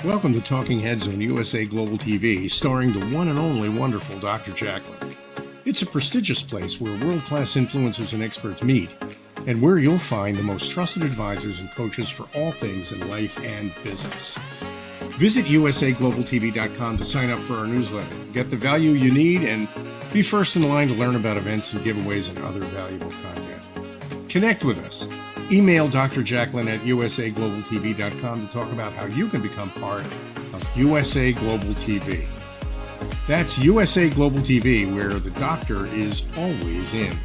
Welcome to Talking Heads on USA Global TV, starring the one and only wonderful Dr. Jacqueline. It's a prestigious place where world-class influencers and experts meet, and where you'll find the most trusted advisors and coaches for all things in life and business. Visit usaglobaltv.com to sign up for our newsletter, get the value you need, and be first in line to learn about events and giveaways and other valuable content. Connect with us. Email Dr. Jacqueline at usaglobaltv.com to talk about how you can become part of USA Global TV. That's USA Global TV, where the doctor is always in.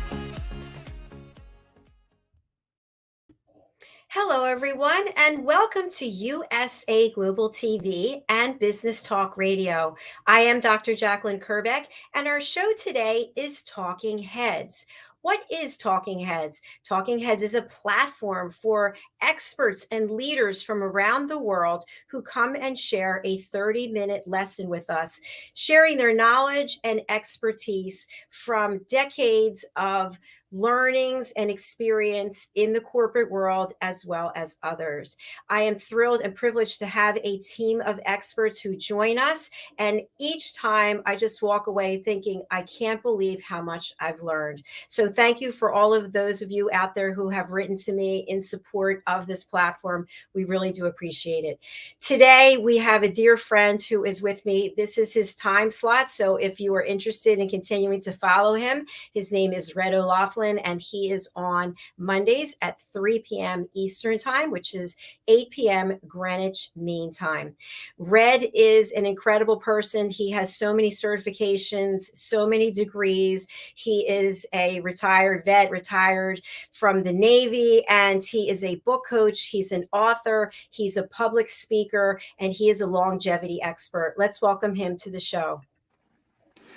Hello, everyone, and welcome to USA Global TV and Business Talk Radio. I am Dr. Jacqueline Kerbeck, and our show today is Talking Heads. What is Talking Heads? Talking Heads is a platform for experts and leaders from around the world who come and share a 30-minute lesson with us, sharing their knowledge and expertise from decades of learnings and experience in the corporate world as well as others. I am thrilled and privileged to have a team of experts who join us, and each time I just walk away thinking, I can't believe how much I've learned. So thank you for all of those of you out there who have written to me in support of this platform. We really do appreciate it. Today, we have a dear friend who is with me. This is his time slot, so if you are interested in continuing to follow him, his name is red.olaughlin, and he is on Mondays at 3 p.m. Eastern Time, which is 8 p.m. Greenwich Mean Time. Red is an incredible person. He has so many certifications, so many degrees. He is a retired vet, retired from the Navy, and he is a book coach. He's an author. He's a public speaker, and he is a longevity expert. Let's welcome him to the show.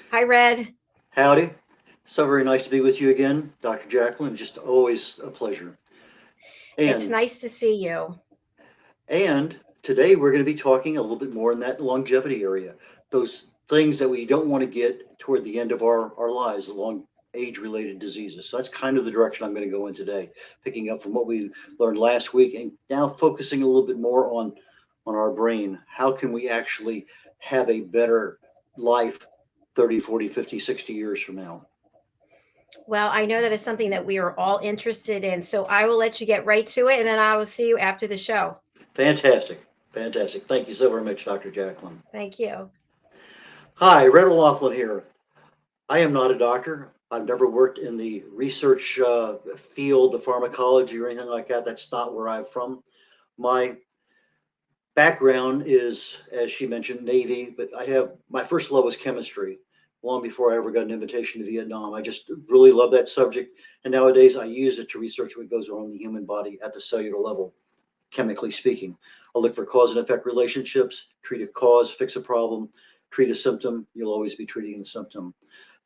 Hi, Red. Howdy. So very nice to be with you again, Dr. Jacqueline. Just always a pleasure. It's nice to see you. And today we're going to be talking a little bit more in that longevity area, those things that we don't want to get toward the end of our lives, along age-related diseases. So that's kind of the direction I'm going to go in today, picking up from what we learned last week and now focusing a little bit more on our brain. How can we actually have a better life 30, 40, 50, 60 years from now? Well, I know that is something that we are all interested in. So I will let you get right to it, and then I will see you after the show. Fantastic. Fantastic. Thank you so very much, Dr. Jacqueline. Thank you. Hi, red.olaughlin here. I am not a doctor. I've never worked in the research field of pharmacology or anything like that. That's not where I'm from. My background is, as she mentioned, Navy, but my first love was chemistry. Long before I ever got an invitation to Vietnam. I just really love that subject. And nowadays I use it to research what goes on in the human body at the cellular level, chemically speaking. I'll look for cause and effect relationships, treat a cause, fix a problem, treat a symptom. You'll always be treating the symptom.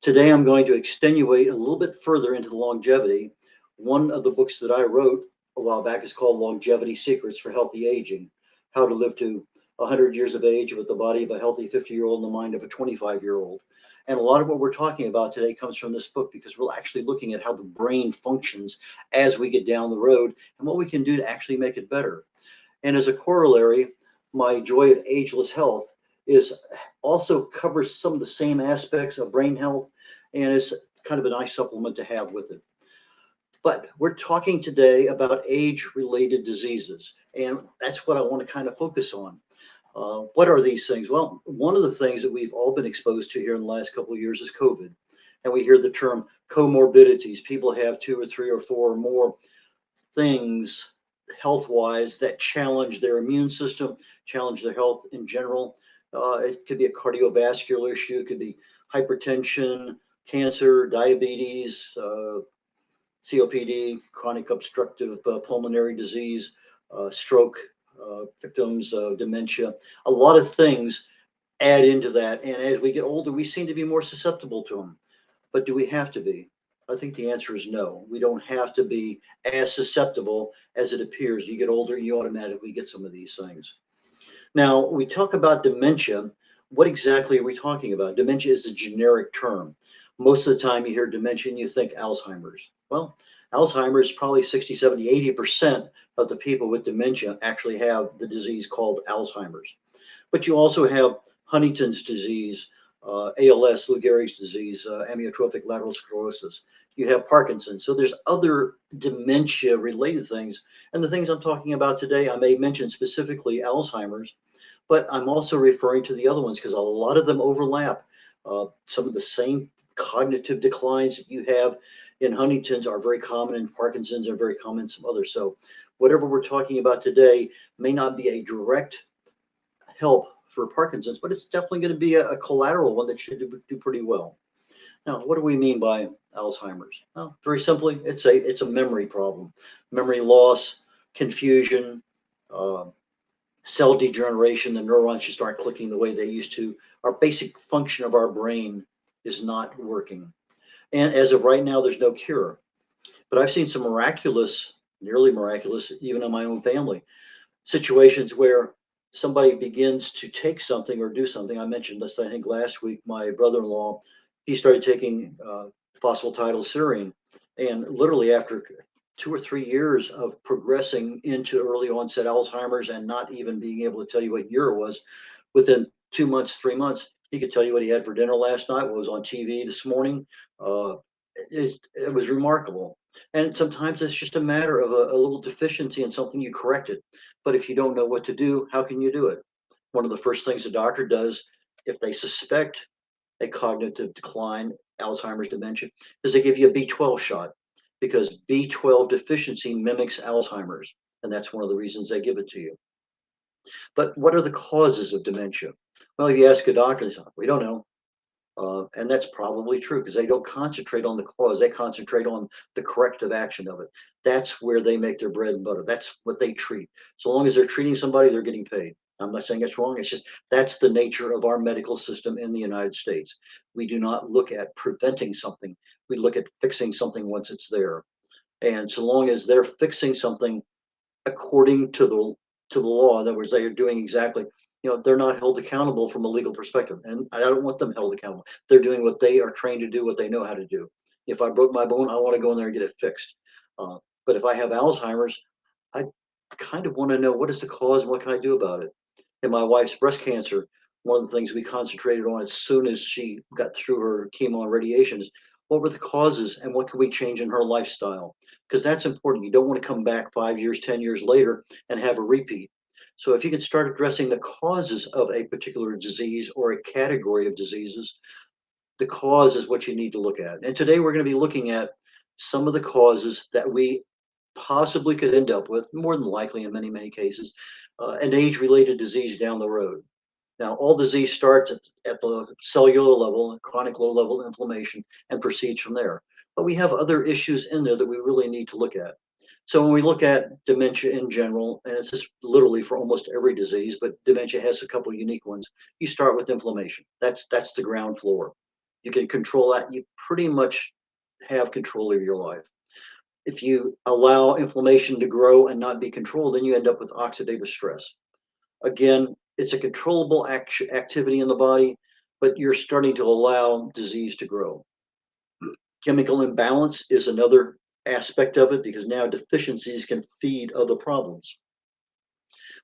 Today I'm going to extenuate a little bit further into the longevity. One of the books that I wrote a while back is called Longevity Secrets for Healthy Aging, how to live to 100 years of age with the body of a healthy 50-year-old and the mind of a 25-year-old. And a lot of what we're talking about today comes from this book, because we're actually looking at how the brain functions as we get down the road and what we can do to actually make it better. And as a corollary, my Joy of Ageless Health also covers some of the same aspects of brain health, and is kind of a nice supplement to have with it. But we're talking today about age-related diseases, and that's what I want to kind of focus on. What are these things? Well, one of the things that we've all been exposed to here in the last couple of years is COVID. And we hear the term comorbidities. People have 2 or 3 or 4 or more things health-wise that challenge their immune system, challenge their health in general. It could be a cardiovascular issue. It could be hypertension, cancer, diabetes, COPD, chronic obstructive pulmonary disease, stroke, victims of dementia. A lot of things add into that, and as we get older we seem to be more susceptible to them. But do we have to be? I think the answer is no. We don't have to be as susceptible as it appears. You get older and you automatically get some of these things. Now, we talk about dementia. What exactly are we talking about? Dementia is a generic term. Most of the time you hear dementia and you think Alzheimer's. Well, Alzheimer's, probably 60, 70, 80% of the people with dementia actually have the disease called Alzheimer's. But you also have Huntington's disease, ALS, Lou Gehrig's disease, amyotrophic lateral sclerosis. You have Parkinson's. So there's other dementia related things. And the things I'm talking about today, I may mention specifically Alzheimer's, but I'm also referring to the other ones because a lot of them overlap. Some of the same cognitive declines that you have in Huntington's are very common in Parkinson's, are very common in some others. So whatever we're talking about today may not be a direct help for Parkinson's, but it's definitely going to be a collateral one that should do pretty well. Now, what do we mean by Alzheimer's? Well, very simply, it's a memory problem, memory loss, confusion, uh, cell degeneration. The neurons just aren't clicking the way they used to. Our basic function of our brain is not working, and as of right now, there's no cure. But I've seen some miraculous, nearly miraculous, even in my own family, situations where somebody begins to take something or do something. I mentioned this, I think, last week. My brother-in-law, he started taking phosphatidylserine, and literally after 2 or 3 years of progressing into early onset Alzheimer's and not even being able to tell you what year it was, within 2 months, 3 months, he could tell you what he had for dinner last night, what was on TV this morning. Uh, it was remarkable. And sometimes it's just a matter of a little deficiency in something you corrected. But if you don't know what to do, how can you do it? One of the first things a doctor does if they suspect a cognitive decline, Alzheimer's dementia, is they give you a B12 shot because B12 deficiency mimics Alzheimer's. And that's one of the reasons they give it to you. But what are the causes of dementia? Well, if you ask a doctor, they say, we don't know. And that's probably true because they don't concentrate on the cause. They concentrate on the corrective action of it. That's where they make their bread and butter. That's what they treat. So long as they're treating somebody, they're getting paid. I'm not saying it's wrong. It's just that's the nature of our medical system in the United States. We do not look at preventing something. We look at fixing something once it's there. And so long as they're fixing something according to the law, in other words, they are doing exactly, they're not held accountable from a legal perspective, and I don't want them held accountable. They're doing what they are trained to do, what they know how to do. If I broke my bone, I want to go in there and get it fixed. But if I have Alzheimer's, I kind of want to know what is the cause and what can I do about it. In my wife's breast cancer, one of the things we concentrated on as soon as she got through her chemo and radiation is what were the causes and what could we change in her lifestyle? Because that's important. You don't want to come back 5 years, 10 years later and have a repeat. So if you can start addressing the causes of a particular disease or a category of diseases, the cause is what you need to look at. And today we're going to be looking at some of the causes that we possibly could end up with, more than likely in many, many cases, an age-related disease down the road. Now, all disease starts at the cellular level, chronic low-level inflammation, and proceeds from there. But we have other issues in there that we really need to look at. So when we look at dementia in general, and it's just literally for almost every disease, but dementia has a couple of unique ones. You start with inflammation. That's the ground floor. You can control that. You pretty much have control of your life. If you allow inflammation to grow and not be controlled, then you end up with oxidative stress. Again, it's a controllable activity in the body, but you're starting to allow disease to grow. Chemical imbalance is another aspect of it because now deficiencies can feed other problems.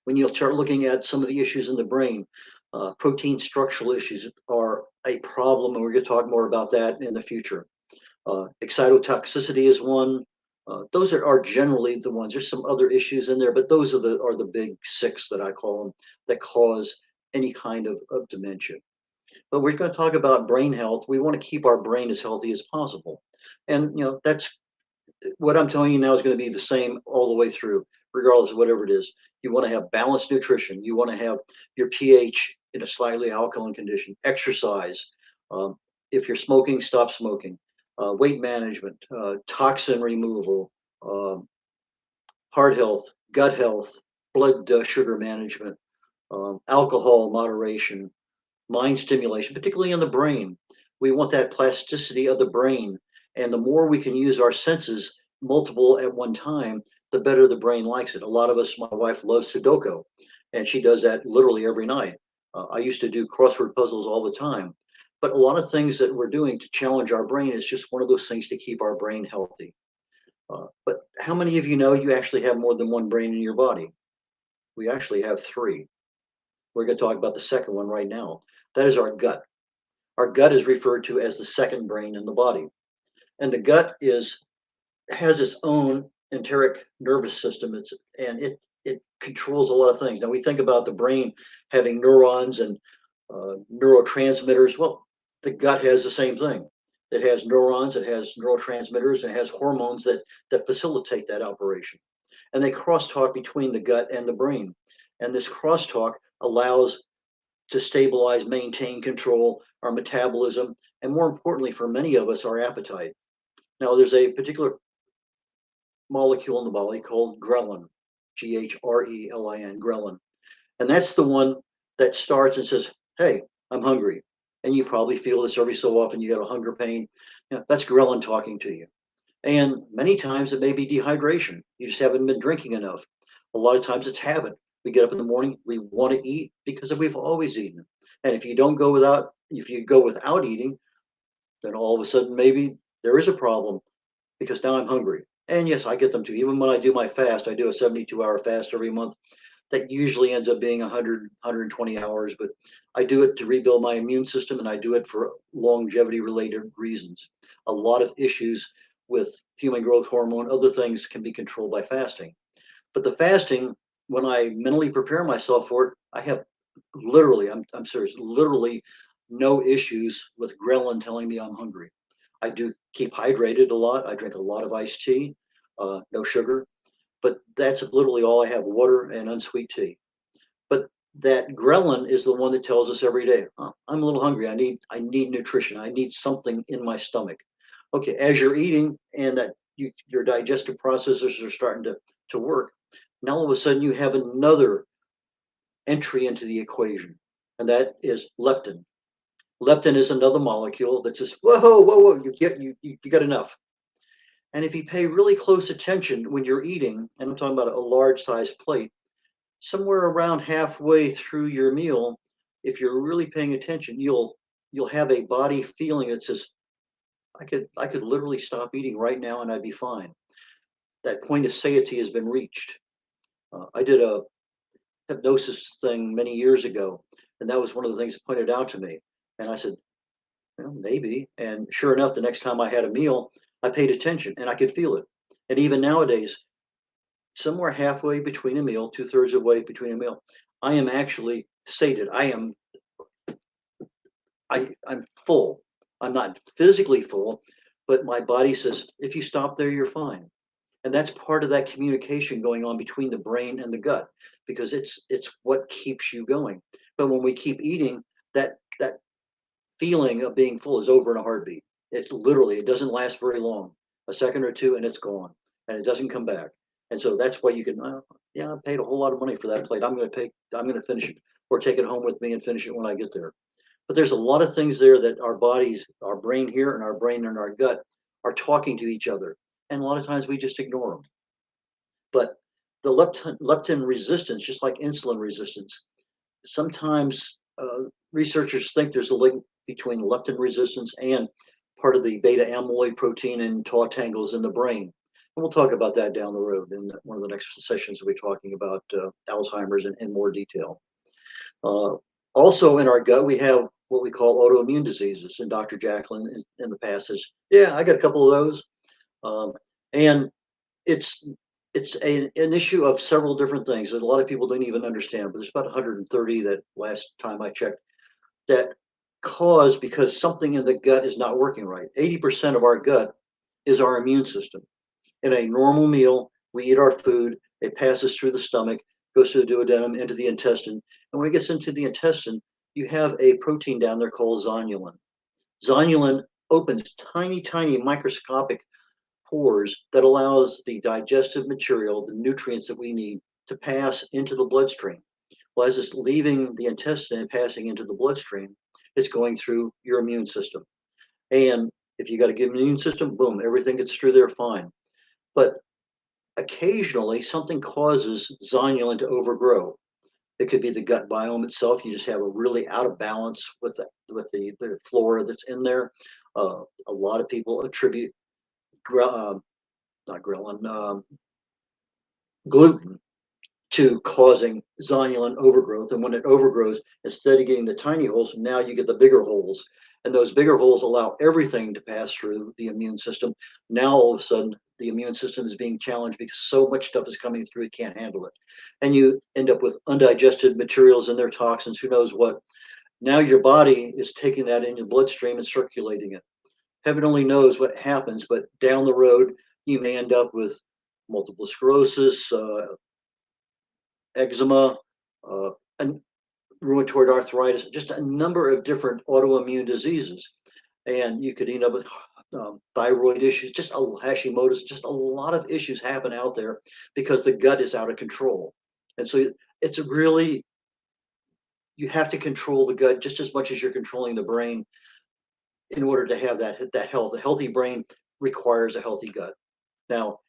When you start looking at some of the issues in the brain, protein structural issues are a problem, and we're going to talk more about that in the future. Excitotoxicity is one. Those are generally the ones. There's some other issues in there, but those are the big six that I call them that cause any kind of dementia. But we're going to talk about brain health. We want to keep our brain as healthy as possible, and that's what I'm telling you now is going to be the same all the way through, regardless of whatever it is. You want to have balanced nutrition. You want to have your pH in a slightly alkaline condition. Exercise. Um, if you're smoking, stop smoking. Weight management, toxin removal, heart health, gut health, blood sugar management, alcohol moderation, mind stimulation, particularly in the brain. We want that plasticity of the brain. And the more we can use our senses, multiple at one time, the better the brain likes it. A lot of us, my wife loves Sudoku, and she does that literally every night. I used to do crossword puzzles all the time. But a lot of things that we're doing to challenge our brain is just one of those things to keep our brain healthy. But how many of you know you actually have more than one brain in your body? We actually have three. We're going to talk about the second one right now. That is our gut. Our gut is referred to as the second brain in the body. And the gut has its own enteric nervous system. It controls a lot of things. Now we think about the brain having neurons and neurotransmitters. Well, the gut has the same thing. It has neurons, it has neurotransmitters, and it has hormones that facilitate that operation. And they crosstalk between the gut and the brain. And this crosstalk allows to stabilize, maintain, control our metabolism, and more importantly, for many of us, our appetite. Now, there's a particular molecule in the body called ghrelin, Grelin, ghrelin. And that's the one that starts and says, hey, I'm hungry. And you probably feel this every so often. You got a hunger pain. That's ghrelin talking to you. And many times it may be dehydration. You just haven't been drinking enough. A lot of times it's habit. We get up in the morning, we want to eat because we've always eaten. And if you go without eating, then all of a sudden maybe there is a problem because now I'm hungry. And yes, I get them too. Even when I do my fast, I do a 72-hour fast every month. That usually ends up being 100, 120 hours, but I do it to rebuild my immune system and I do it for longevity related reasons. A lot of issues with human growth hormone, other things can be controlled by fasting. But the fasting, when I mentally prepare myself for it, I have literally, I'm serious, literally no issues with ghrelin telling me I'm hungry. I do keep hydrated a lot. I drink a lot of iced tea, no sugar, but that's literally all I have: water and unsweet tea. But that ghrelin is the one that tells us every day, oh, I'm a little hungry. I need nutrition. I need something in my stomach. Okay, as you're eating and your digestive processes are starting to work, now all of a sudden you have another entry into the equation, and that is leptin. Leptin is another molecule that says, whoa, you got enough. And if you pay really close attention when you're eating, and I'm talking about a large size plate, somewhere around halfway through your meal, if you're really paying attention, you'll have a body feeling that says, I could literally stop eating right now and I'd be fine. That point of satiety has been reached. I did a hypnosis thing many years ago, and that was one of the things that pointed out to me. And I said, well, maybe. And sure enough, the next time I had a meal, I paid attention and I could feel it. And even nowadays, somewhere halfway between a meal, two-thirds of the way between a meal, I am actually sated. I'm full. I'm not physically full, but my body says, if you stop there, you're fine. And that's part of that communication going on between the brain and the gut, because it's what keeps you going. But when we keep eating, that feeling of being full is over in a heartbeat. It doesn't last very long, a second or two, and it's gone, and it doesn't come back. And so that's why you can, yeah, I paid a whole lot of money for that plate. I'm going to finish it, or take it home with me and finish it when I get there. But there's a lot of things there that our bodies, our brain here and our brain and our gut are talking to each other. And a lot of times we just ignore them. But the leptin resistance, just like insulin resistance, sometimes researchers think there's a link between leptin resistance and part of the beta amyloid protein and tau tangles in the brain. And we'll talk about that down the road in one of the next sessions. We'll be talking about Alzheimer's in more detail. Uh, Also in our gut, we have what we call autoimmune diseases. And Dr. Jacqueline in the past says, yeah, I got a couple of those. And it's an issue of several different things that a lot of people don't even understand, but there's about 130 that last time I checked that cause because something in the gut is not working right. 80% of our gut is our immune system. In a normal meal, we eat our food, it passes through the stomach, goes through the duodenum into the intestine. And when it gets into the intestine, you have a protein down there called zonulin. Zonulin opens tiny, tiny microscopic pores that allows the digestive material, the nutrients that we need, to pass into the bloodstream. Well, as it's leaving the intestine and passing into the bloodstream, it's going through your immune system. And if you got a good immune system, boom, everything gets through there fine. But occasionally something causes zonulin to overgrow. It could be the gut biome itself. You just have a really out of balance with the flora that's in there. A lot of people attribute not ghrelin, gluten to causing zonulin overgrowth. And when it overgrows, instead of getting the tiny holes, now you get the bigger holes. And those bigger holes allow everything to pass through the immune system. Now, all of a sudden, the immune system is being challenged because so much stuff is coming through, it can't handle it. And you end up with undigested materials in their toxins, who knows what. Now your body is taking that in your bloodstream and circulating it. Heaven only knows what happens, but down the road, you may end up with multiple sclerosis, eczema, and rheumatoid arthritis, just a number of different autoimmune diseases. And you could end up with thyroid issues, just a Hashimoto's, just a lot of issues happen out there because the gut is out of control. And so it's a really, you have to control the gut just as much as you're controlling the brain in order to have that health. A healthy brain requires a healthy gut. Now,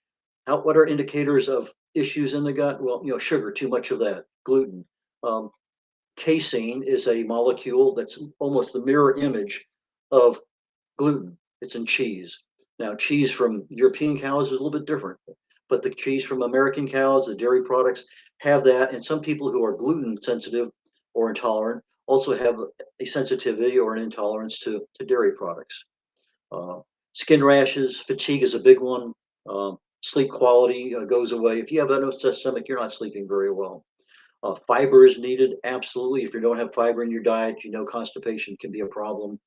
what are indicators of issues in the gut? Well, sugar, too much of that, gluten. Um, Casein is a molecule that's almost the mirror image of gluten. It's in cheese. Now, cheese from European cows is a little bit different, but the cheese from American cows, the dairy products, have that. And some people who are gluten sensitive or intolerant also have a sensitivity or an intolerance to dairy products. Uh, Skin rashes, fatigue is a big one. Sleep quality goes away. If you have an upset stomach, you're not sleeping very well. Fiber is needed, absolutely. If you don't have fiber in your diet, constipation can be a problem.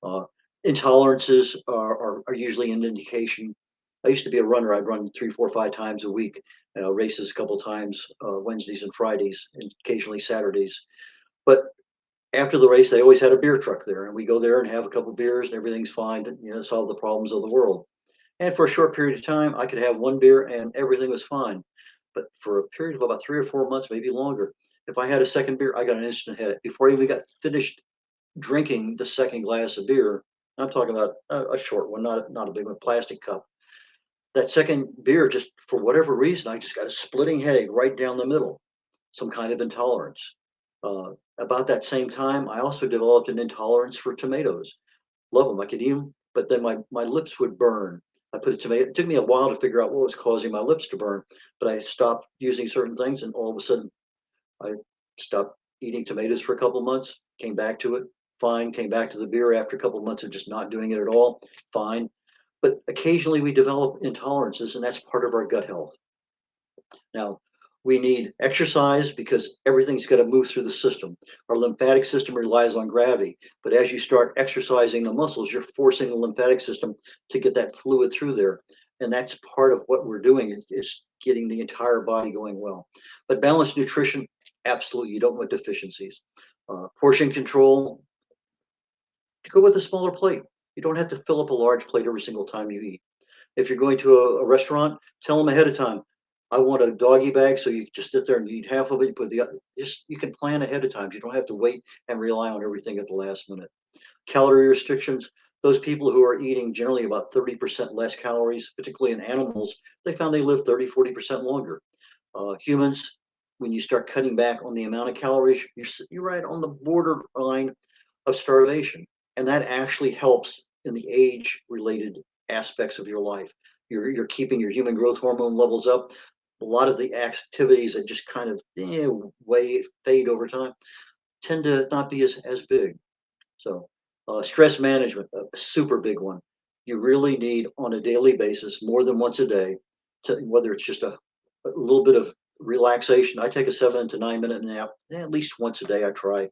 Uh, Intolerances are usually an indication. I used to be a runner. I'd run 3, 4, 5 times a week, races a couple times, Wednesdays and Fridays, and occasionally Saturdays. But after the race, they always had a beer truck there, and we go there and have a couple beers, and everything's fine, and solve the problems of the world. And for a short period of time, I could have one beer and everything was fine. But for a period of about 3 or 4 months, maybe longer, if I had a second beer, I got an instant headache. Before I even got finished drinking the second glass of beer, I'm talking about a short one, not a big one, plastic cup. That second beer, just for whatever reason, I just got a splitting headache right down the middle, some kind of intolerance. About that same time, I also developed an intolerance for tomatoes. Love them, I could eat them, but then my lips would burn. I put a tomato. It took me a while to figure out what was causing my lips to burn, but I stopped using certain things, and all of a sudden, I stopped eating tomatoes for a couple of months. Came back to it, fine. Came back to the beer after a couple of months of just not doing it at all, fine. But occasionally we develop intolerances, and that's part of our gut health. Now, we need exercise because everything's got to move through the system. Our lymphatic system relies on gravity, but as you start exercising the muscles, you're forcing the lymphatic system to get that fluid through there. And that's part of what we're doing is getting the entire body going well. But balanced nutrition, absolutely, you don't want deficiencies. Portion control, go with a smaller plate. You don't have to fill up a large plate every single time you eat. If you're going to a restaurant, tell them ahead of time, I want a doggy bag, so you just sit there and eat half of it. You put the other, just you can plan ahead of time. You don't have to wait and rely on everything at the last minute. Calorie restrictions. Those people who are eating generally about 30% less calories, particularly in animals, they found they live 30, 40% longer. Humans, when you start cutting back on the amount of calories, you're right on the borderline of starvation. And that actually helps in the age related aspects of your life. You're keeping your human growth hormone levels up. A lot of the activities that just kind of fade over time tend to not be as big. So, stress management, a super big one. You really need on a daily basis, more than once a day, whether it's just a little bit of relaxation. I take a 7 to 9 minute nap at least once a day. I try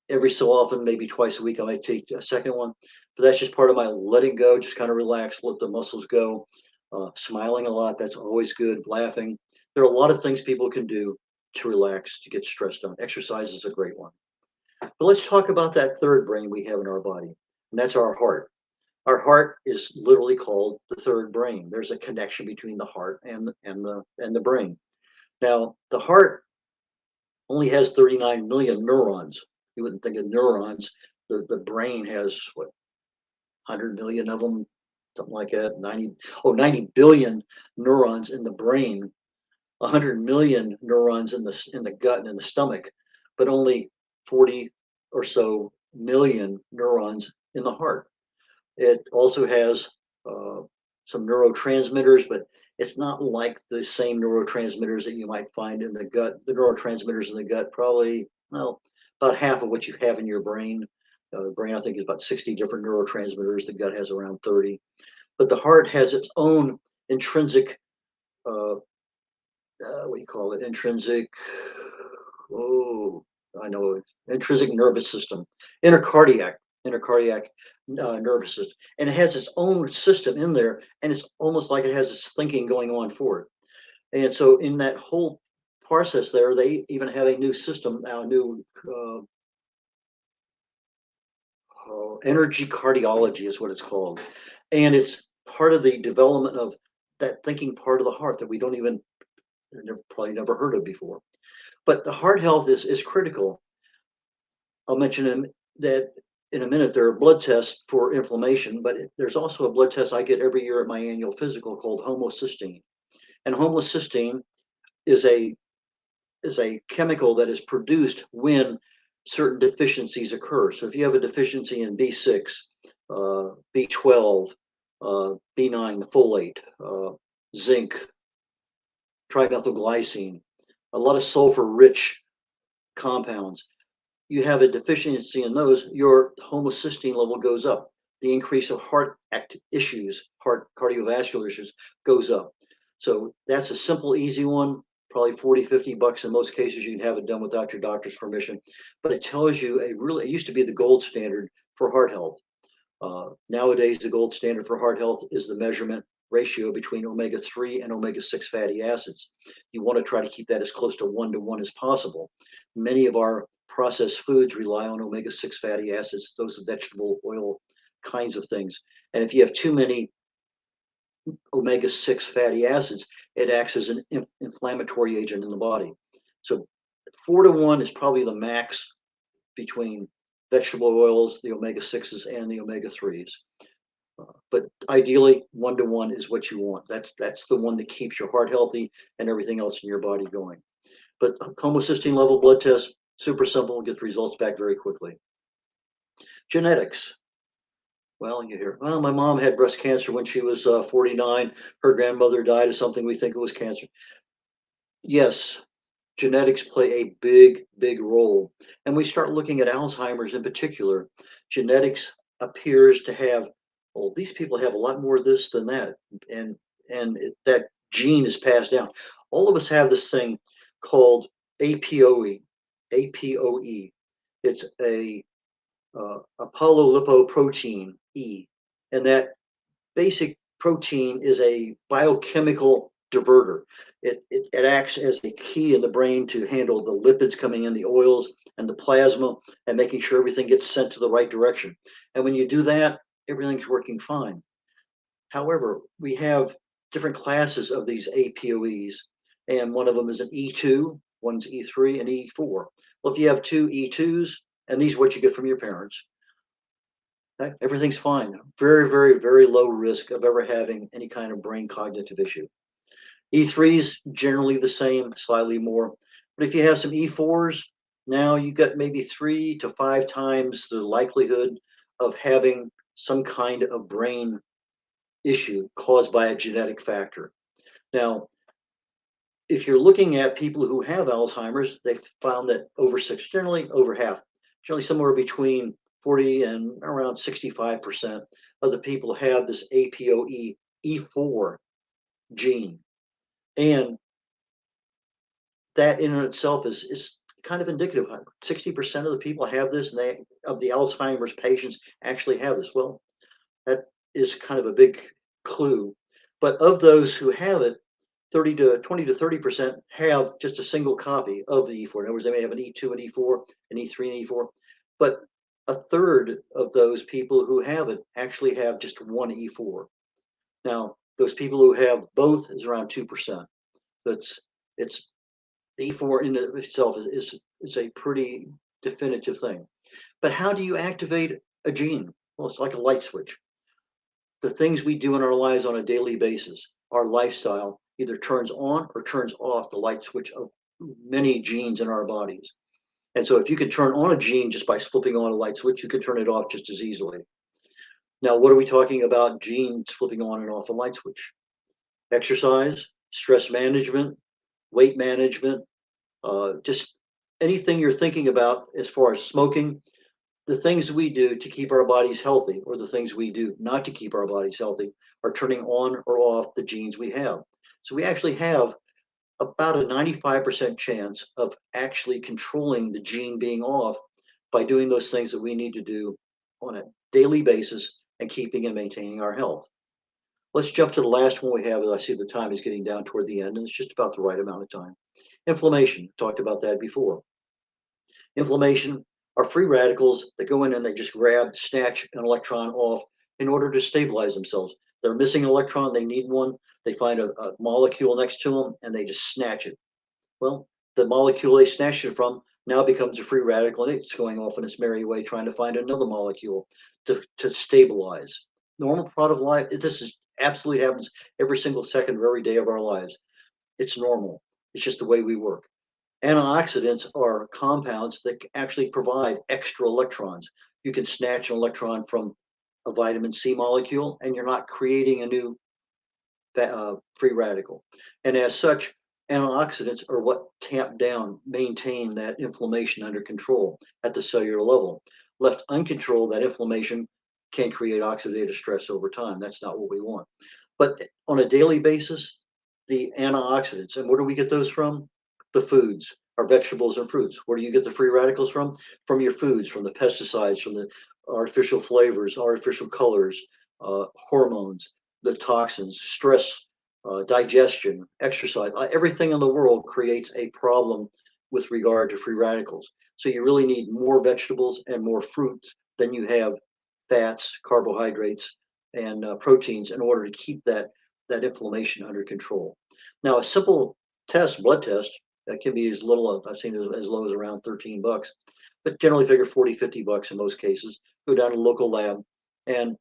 every so often, maybe twice a week, I might take a second one, but that's just part of my letting go, just kind of relax, let the muscles go. Smiling a lot, that's always good. Laughing. There are a lot of things people can do to relax, to get stressed on. Exercise is a great one. But let's talk about that third brain we have in our body, and that's our heart. Our heart is literally called the third brain. There's a connection between the heart and the brain. Now, the heart only has 39 million neurons. You wouldn't think of neurons. The brain has what, 100 million of them, something like that. 90 billion neurons in the brain, 100 million neurons in the gut and in the stomach, but only 40 or so million neurons in the heart. It also has some neurotransmitters, but it's not like the same neurotransmitters that you might find in the gut. The neurotransmitters in the gut probably, well, about half of what you have in your brain. The brain, I think, is about 60 different neurotransmitters. The gut has around 30. But the heart has its own intrinsic, what do you call it? Oh, I know it. Intrinsic nervous system, intercardiac nervous system. And it has its own system in there, and it's almost like it has its thinking going on for it. And so in that whole process there, they even have a new system now, new energy cardiology is what it's called. And it's part of the development of that thinking part of the heart that we don't even probably never heard of before. But the heart health is critical. I'll mention that in a minute. There are blood tests for inflammation, but there's also a blood test I get every year at my annual physical called homocysteine. And homocysteine is a chemical that is produced when certain deficiencies occur. So if you have a deficiency in B6, B12, B9, the folate, zinc, trimethylglycine, a lot of sulfur-rich compounds, you have a deficiency in those, your homocysteine level goes up. The increase of heart issues, heart cardiovascular issues goes up. So that's a simple, easy one, probably 40, 50 bucks in most cases. You can have it done without your doctor's permission, but it tells you it used to be the gold standard for heart health. Nowadays, the gold standard for heart health is the measurement ratio between omega-3 and omega-6 fatty acids. You want to try to keep that as close to 1-to-1 as possible. Many of our processed foods rely on omega-6 fatty acids, those vegetable oil kinds of things. And if you have too many omega-6 fatty acids, it acts as an inflammatory agent in the body. So 4-to-1 is probably the max between vegetable oils, the omega-6s, and the omega-3s. But ideally, 1-to-1 is what you want. That's the one that keeps your heart healthy and everything else in your body going. But homocysteine level blood test, super simple, get the results back very quickly. Genetics. Well, you hear, well, my mom had breast cancer when she was 49. Her grandmother died of something we think it was cancer. Yes, genetics play a big, big role. And we start looking at Alzheimer's in particular. Genetics appears to have, well, these people have a lot more of this than that. And that gene is passed down. All of us have this thing called APOE. APOE. It's a apolipoprotein E. And that basic protein is a biochemical diverter. It acts as a key in the brain to handle the lipids coming in, the oils and the plasma, and making sure everything gets sent to the right direction. And when you do that, everything's working fine. However, we have different classes of these APOEs, and one of them is an E2, one's E3, and E4. Well, if you have two E2s, and these are what you get from your parents, everything's fine. Very, very, very low risk of ever having any kind of brain cognitive issue. E3s generally the same, slightly more. But if you have some E4s, now you got maybe 3 to 5 times the likelihood of having some kind of brain issue caused by a genetic factor. Now, if you're looking at people who have Alzheimer's, they've found that generally over half, generally somewhere between 40 and around 65% of the people have this APOE E4 gene. And that in itself is kind of indicative. 60% of the people have this, and of the Alzheimer's patients actually have this. Well, that is kind of a big clue. But of those who have it, 20 to 30% have just a single copy of the E4. In other words, they may have an E2 and E4, an E3 and E4, but a third of those people who have it actually have just one E4. Now, those people who have both is around 2%. It's the E4 in itself is a pretty definitive thing. But how do you activate a gene? Well, it's like a light switch. The things we do in our lives on a daily basis, our lifestyle, either turns on or turns off the light switch of many genes in our bodies. And so if you could turn on a gene just by flipping on a light switch, you could turn it off just as easily. Now, what are we talking about? Genes flipping on and off a light switch. Exercise, stress management, weight management, just anything you're thinking about as far as smoking, the things we do to keep our bodies healthy or the things we do not to keep our bodies healthy are turning on or off the genes we have. So we actually have about a 95% chance of actually controlling the gene being off by doing those things that we need to do on a daily basis and keeping and maintaining our health. Let's jump to the last one we have. As I see the time is getting down toward the end, and it's just about the right amount of time. Inflammation, talked about that before. Inflammation are free radicals that go in and they just grab, snatch an electron off in order to stabilize themselves. They're missing an electron, they need one, they find a molecule next to them, and they just snatch it. Well, the molecule they snatched it from now becomes a free radical, and it's going off in its merry way trying to find another molecule to stabilize. Normal part of life, this is absolutely happens every single second of every day of our lives. It's normal. It's just the way we work. Antioxidants are compounds that actually provide extra electrons. You can snatch an electron from a vitamin C molecule, and you're not creating a new free radical. And as such, antioxidants are what tamp down, maintain that inflammation under control at the cellular level. Left uncontrolled, that inflammation can create oxidative stress over time. That's not what we want. But on a daily basis, the antioxidants, and where do we get those from? The foods, our vegetables and fruits. Where do you get the free radicals from? From your foods, from the pesticides, from the artificial flavors, artificial colors, hormones, the toxins, stress, digestion, exercise. Everything in the world creates a problem with regard to free radicals. So you really need more vegetables and more fruits than you have fats, carbohydrates, and proteins in order to keep that inflammation under control. Now, a simple test, blood test, that can be as little, I've seen as low as around 13 bucks, but generally figure 40, 50 bucks in most cases. Go down to the local lab and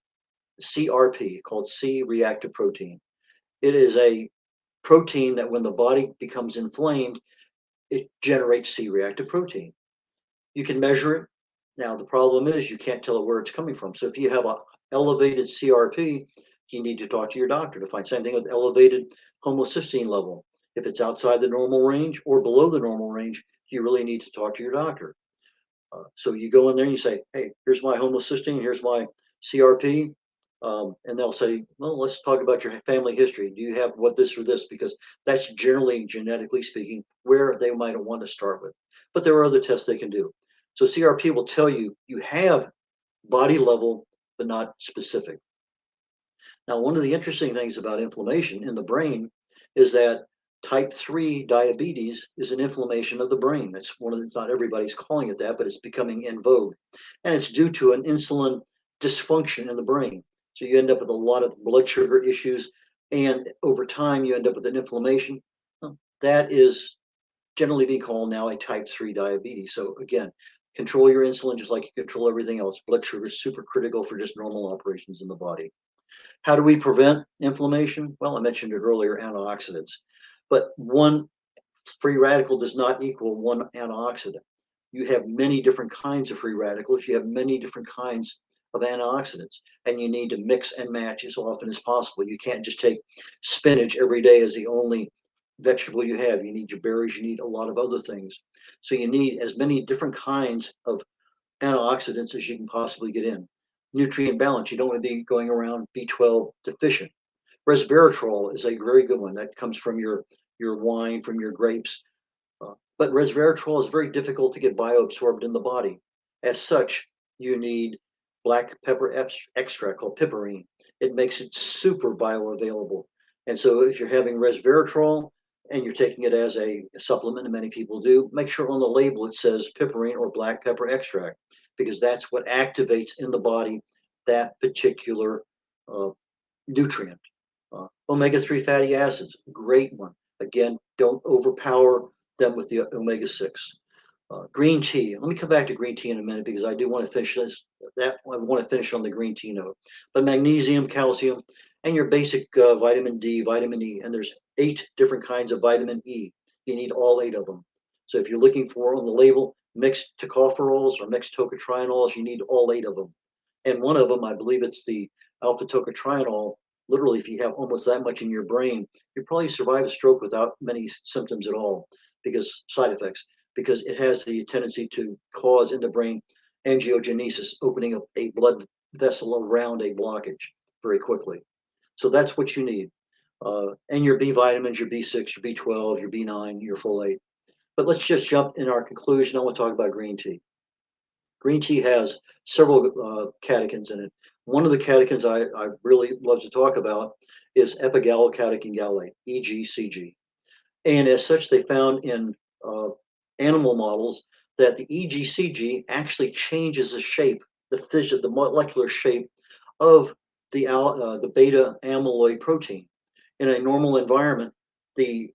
CRP, called C reactive protein. It is a protein that when the body becomes inflamed, it generates C reactive protein. You can measure it. Now, the problem is you can't tell it where it's coming from. So if you have a elevated CRP, you need to talk to your doctor to find. Same thing with elevated homocysteine level. If it's outside the normal range or below the normal range, you really need to talk to your doctor. So you go in there and you say, hey, here's my homocysteine, here's my CRP. And they'll say, well, let's talk about your family history. Do you have what this or this? Because that's generally, genetically speaking, where they might want to start with. But there are other tests they can do. So CRP will tell you you have body level, but not specific. Now, one of the interesting things about inflammation in the brain is that type 3 diabetes is an inflammation of the brain. That's one of the, not everybody's calling it that, but it's becoming in vogue. And it's due to an insulin dysfunction in the brain. So you end up with a lot of blood sugar issues. And over time, you end up with an inflammation. That is generally being called now a type 3 diabetes. So again, control your insulin just like you control everything else. Blood sugar is super critical for just normal operations in the body. How do we prevent inflammation? Well, I mentioned it earlier, antioxidants. But one free radical does not equal one antioxidant. You have many different kinds of free radicals. You have many different kinds of antioxidants, and you need to mix and match as often as possible. You can't just take spinach every day as the only vegetable you have. You need your berries, you need a lot of other things. So you need as many different kinds of antioxidants as you can possibly get in. Nutrient balance, you don't want to be going around B12 deficient. Resveratrol is a very good one. That comes from your wine, from your grapes. But resveratrol is very difficult to get bioabsorbed in the body. As such, you need black pepper extract called piperine. It makes it super bioavailable. And so if you're having resveratrol and you're taking it as a supplement, and many people do, make sure on the label it says piperine or black pepper extract, because that's what activates in the body that particular nutrient. Omega-3 fatty acids, great one. Again, don't overpower them with the omega-6. Green tea. Let me come back to green tea in a minute because I do want to finish this. That I want to finish on the green tea note. But magnesium, calcium, and your basic vitamin D, vitamin E, and there's 8 different kinds of vitamin E. You need all 8 of them. So if you're looking for on the label mixed tocopherols or mixed tocotrienols, you need all 8 of them. And one of them, I believe it's the alpha tocotrienol. Literally, if you have almost that much in your brain, you probably survive a stroke without many symptoms at all, because side effects, because it has the tendency to cause in the brain angiogenesis, opening up a blood vessel around a blockage very quickly. So that's what you need. And your B vitamins, your B6, your B12, your B9, your folate. But let's just jump in our conclusion. I want to talk about green tea. Green tea has several catechins in it. One of the catechins I really love to talk about is epigallocatechin gallate, EGCG. And as such, they found in animal models that the EGCG actually changes the shape, the molecular shape of the beta amyloid protein. In a normal environment, the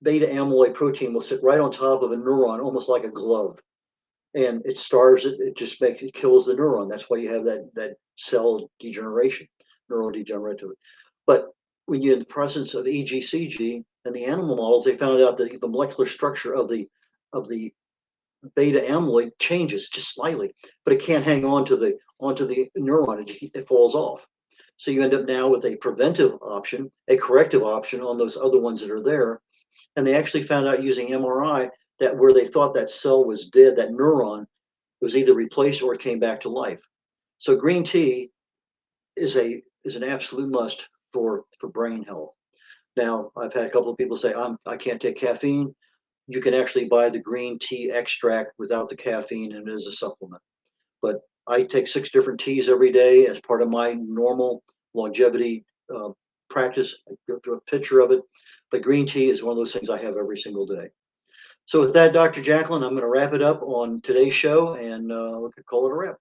beta amyloid protein will sit right on top of a neuron, almost like a glove, and it starves it. It just kills the neuron. That's why you have that cell degeneration, neurodegenerative. But when you're in the presence of EGCG and the animal models, they found out that the molecular structure of the beta amyloid changes just slightly, but it can't hang on to the neuron. It falls off. So you end up now with a preventive option, a corrective option on those other ones that are there. And they actually found out using MRI that where they thought that cell was dead, that neuron was either replaced or it came back to life. So green tea is an absolute must for brain health. Now, I've had a couple of people say I can't take caffeine. You can actually buy the green tea extract without the caffeine, and it is a supplement. But I take 6 different teas every day as part of my normal longevity practice. I go through a picture of it, but green tea is one of those things I have every single day. So with that, Dr. Jacqueline, I'm going to wrap it up on today's show, and we could call it a wrap.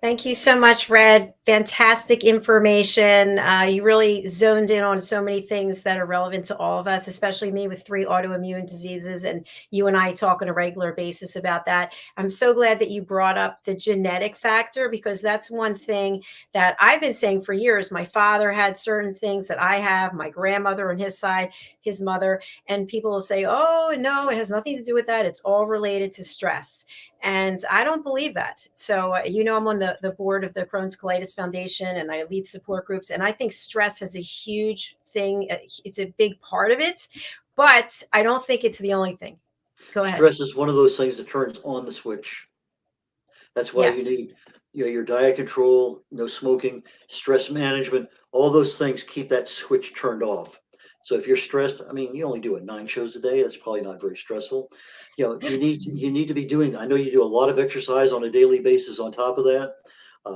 Thank you so much, Red. Fantastic information. You really zoned in on so many things that are relevant to all of us, especially me with 3 autoimmune diseases, and you and I talk on a regular basis about that. I'm so glad that you brought up the genetic factor, because that's one thing that I've been saying for years. My father had certain things that I have, my grandmother on his side, his mother, and people will say, oh, no, it has nothing to do with that. It's all related to stress. And I don't believe that. So, I'm on the board of the Crohn's Colitis Foundation, and I lead support groups. And I think stress has a huge thing. It's a big part of it, but I don't think it's the only thing. Go ahead. Stress is one of those things that turns on the switch. That's why you Yes. need your diet control, no smoking, stress management. All those things keep that switch turned off. So if you're stressed, I mean, you only do 9 shows a day. That's probably not very stressful. You need to be doing. I know you do a lot of exercise on a daily basis. On top of that,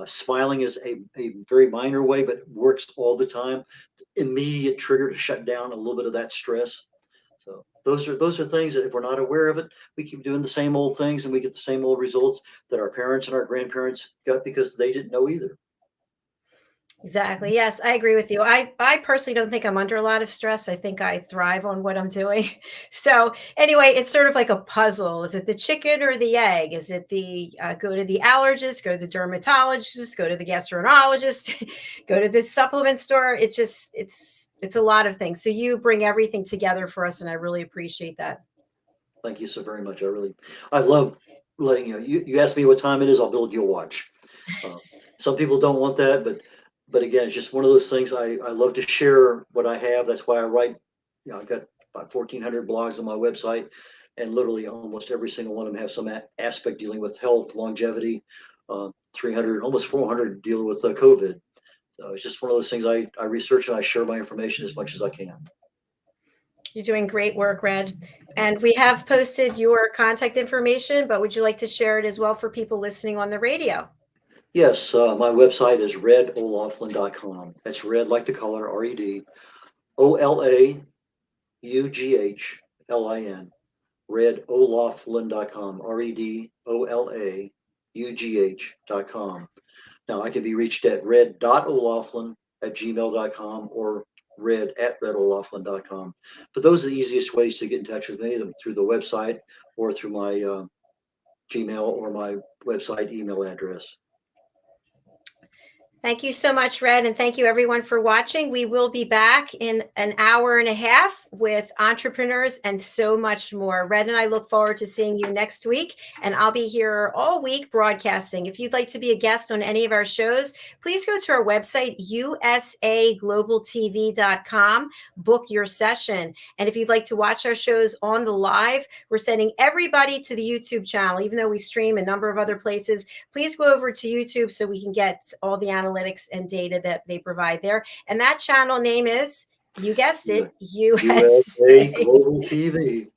smiling is a very minor way, but works all the time. Immediate trigger to shut down a little bit of that stress. So those are things that if we're not aware of it, we keep doing the same old things and we get the same old results that our parents and our grandparents got because they didn't know either. Exactly. Yes, I agree with you. I personally don't think I'm under a lot of stress. I think I thrive on what I'm doing. So anyway, it's sort of like a puzzle. Is it the chicken or the egg? Is it the go to the allergist, go to the dermatologist, go to the gastroenterologist, go to the supplement store? It's a lot of things. So you bring everything together for us, and I really appreciate that. Thank you so very much. I love letting you ask me what time it is, I'll build you a watch. Uh, some people don't want that, but again, it's just one of those things. I love to share what I have. That's why I write. I've got about 1,400 blogs on my website, and literally almost every single one of them have some aspect dealing with health, longevity. 300, almost 400 dealing with COVID. So it's just one of those things. I research and I share my information as much as I can. You're doing great work, Red. And we have posted your contact information, but would you like to share it as well for people listening on the radio? Yes, my website is red.olaughlin.com. That's red like the color, RED, OLAUGHLIN, redolaughlin.com, REDOLAUGH.com. Now, I can be reached at red.olaughlin@gmail.com or red@redolaughlin.com. But those are the easiest ways to get in touch with me, through the website or through my Gmail or my website email address. Thank you so much, Red, and thank you everyone for watching. We will be back in an hour and a half with entrepreneurs and so much more. Red and I look forward to seeing you next week, and I'll be here all week broadcasting. If you'd like to be a guest on any of our shows, please go to our website, usaglobaltv.com, book your session. And if you'd like to watch our shows on the live, we're sending everybody to the YouTube channel, even though we stream a number of other places. Please go over to YouTube so we can get all the analytics and data that they provide there. And that channel name is, you guessed it, USA USA. Global TV.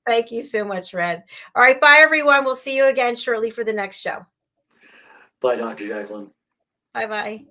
Thank you so much, Red. All right, bye everyone. We'll see you again shortly for the next show. Bye, Dr. Jacqueline. Bye-bye.